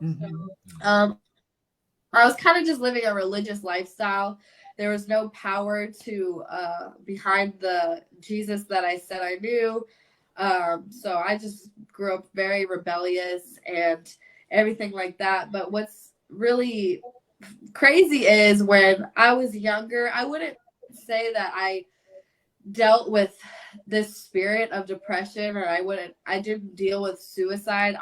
Mhm. Um, I was kind of just living a religious lifestyle. There was no power to behind the Jesus that I said I knew. So I just grew up very rebellious and everything like that. But what's really crazy is when I was younger, I wouldn't say that I dealt with this spirit of depression, or I didn't deal with suicide.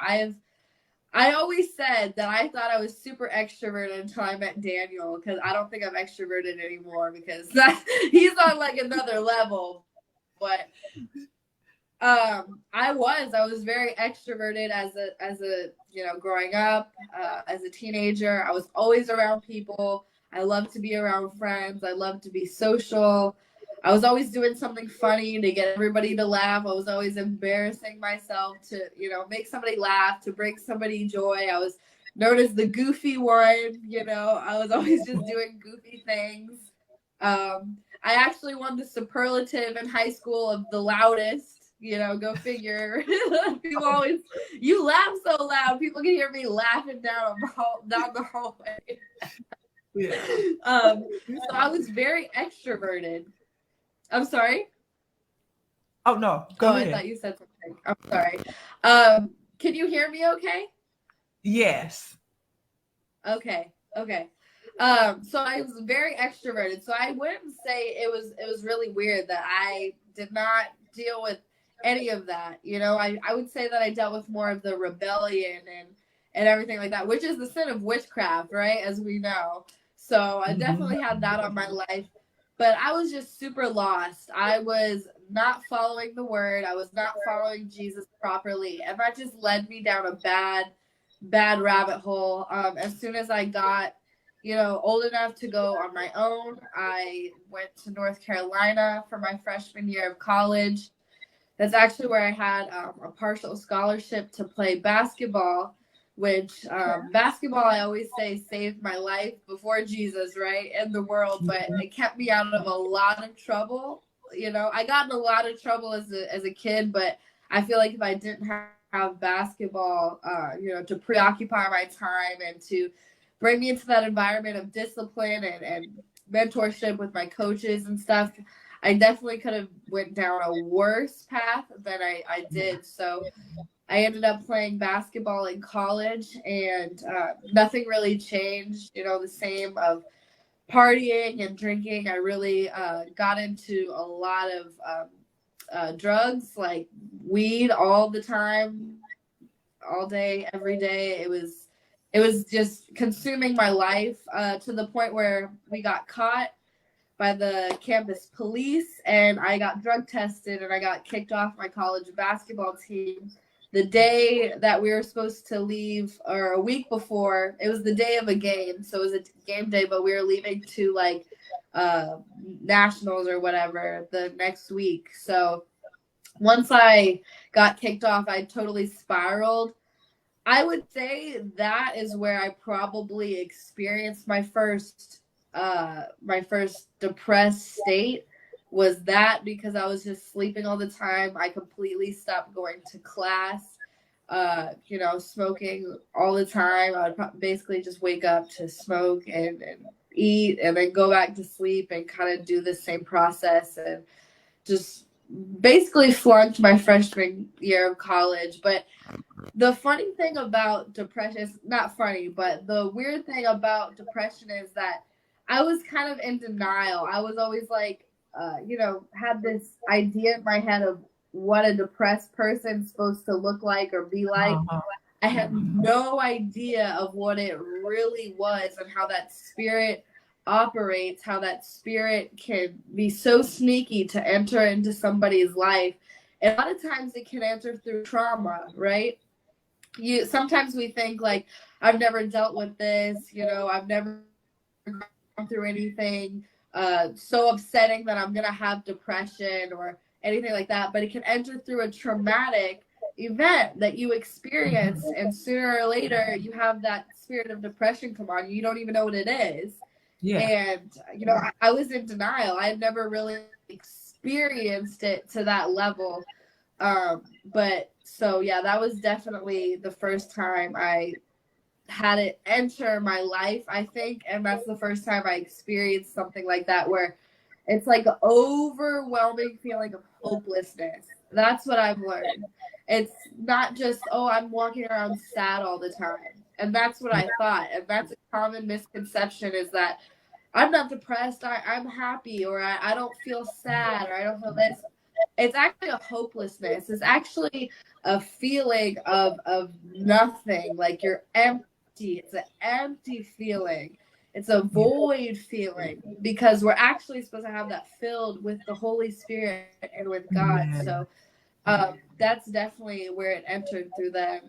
I always said that I thought I was super extroverted until I met Daniel, because I don't think I'm extroverted anymore, because he's on like another level. But I was very extroverted as a growing up, as a teenager. I was always around people. I loved to be around friends. I loved to be social. I was always doing something funny to get everybody to laugh. I was always embarrassing myself to, make somebody laugh, to bring somebody joy. I was known as the goofy one. I was always just doing goofy things. I actually won the superlative in high school of the loudest. Go figure. People always, you laugh so loud, people can hear me laughing down the hallway. Yeah. So I was very extroverted. I'm sorry. Oh no, Oh, go I ahead. thought you said something. I'm sorry. Can you hear me okay? Yes. Okay. Okay. So I was very extroverted. So I wouldn't say it was really weird that I did not deal with any of that. I would say that I dealt with more of the rebellion and everything like that, which is the sin of witchcraft, right? As we know. So I Mhm. definitely had that on my life. But I was just super lost. I was not following the word. I was not following Jesus properly. And that just led me down a bad rabbit hole. As soon as I got, old enough to go on my own, I went to North Carolina for my freshman year of college. That's actually where I had a partial scholarship to play basketball, which basketball, I always say, saved my life before Jesus, right, in the world, but it kept me out of a lot of trouble. I got in a lot of trouble as a kid, but I feel like if I didn't have basketball, to preoccupy my time and to bring me into that environment of discipline and mentorship with my coaches and stuff, I definitely could have went down a worse path than I did. So I ended up playing basketball in college, and nothing really changed. The same of partying and drinking. I really got into a lot of drugs, like weed, all the time, all day, every day. It was just consuming my life to the point where we got caught by the campus police, and I got drug tested, and I got kicked off my college basketball team the day that we were supposed to leave, or a week before. It was the day of a game, so it was a game day, but we were leaving to like uh nationals or whatever the next week. So once I got kicked off, I totally spiraled. I would say that is where I probably experienced my first depressed state, was that, because I was just sleeping all the time. I completely stopped going to class. Smoking all the time. I would basically just wake up to smoke and eat, and then go back to sleep and kind of do the same process, and just basically flunked my freshman year of college. But the funny thing about depression is not funny, but the weird thing about depression is that I was kind of in denial. I was always like, had this idea in my head of what a depressed person's supposed to look like or be like. Uh-huh. I had Mhm. no idea of what it really was, and how that spirit operates, how that spirit can be so sneaky to enter into somebody's life. And a lot of times it can enter through trauma, right? You Sometimes we think like, I've never dealt with this, I've never gone through anything so upsetting that I'm gonna have depression or anything like that. But it can enter through a traumatic event that you experience, Mhm. and sooner or later you have that spirit of depression come on you. You don't even know what it is. Yeah. And I was in denial. I had never really experienced it to that level. But so yeah, that was definitely the first time I had it enter my life, I think. And that's the first time I experienced something like that, where it's like an overwhelming feeling of hopelessness. That's what I've learned. It's not just, oh, I'm walking around sad all the time. And that's what I thought. And that's a common misconception, is that I'm not depressed, I'm happy, or I don't feel sad, or I don't feel this. It's actually a hopelessness. It's actually a feeling of nothing. Like you're empty. It's an empty feeling. It's a void feeling, because we're actually supposed to have that filled with the Holy Spirit and with God. So that's definitely where it entered through them.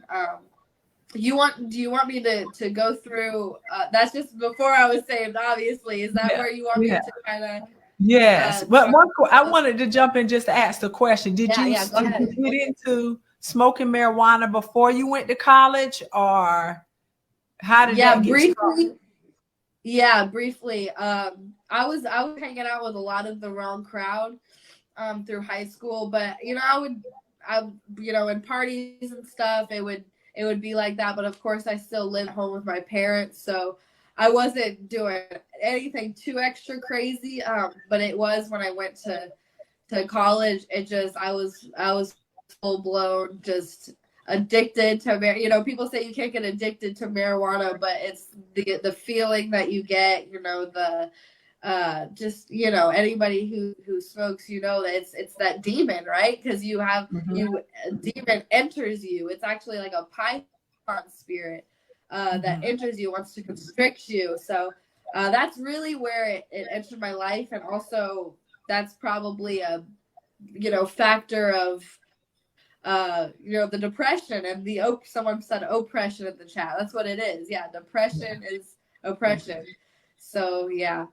Do you want me to go through? That's just before I was saved, obviously. Is that where you want me to kind of? Yes, but I wanted to jump in just to ask the question. Did you go ahead. get into smoking marijuana before you went to college, or how did that get briefly? Yeah, briefly. I was hanging out with a lot of the wrong crowd through high school, but in parties and stuff, it would be like that. But of course, I still lived home with my parents, so I wasn't doing anything too extra crazy. But it was when I went to college. I was full blown just addicted to people say you can't get addicted to marijuana, but it's the feeling that you get, anybody who smokes, that it's that demon, right? Because a demon enters you. It's actually like a python spirit that enters you, wants to constrict you. So that's really where it entered my life. And also that's probably a factor of the depression and someone said oppression in the chat. That's what it is. Yeah, depression is oppression. So yeah.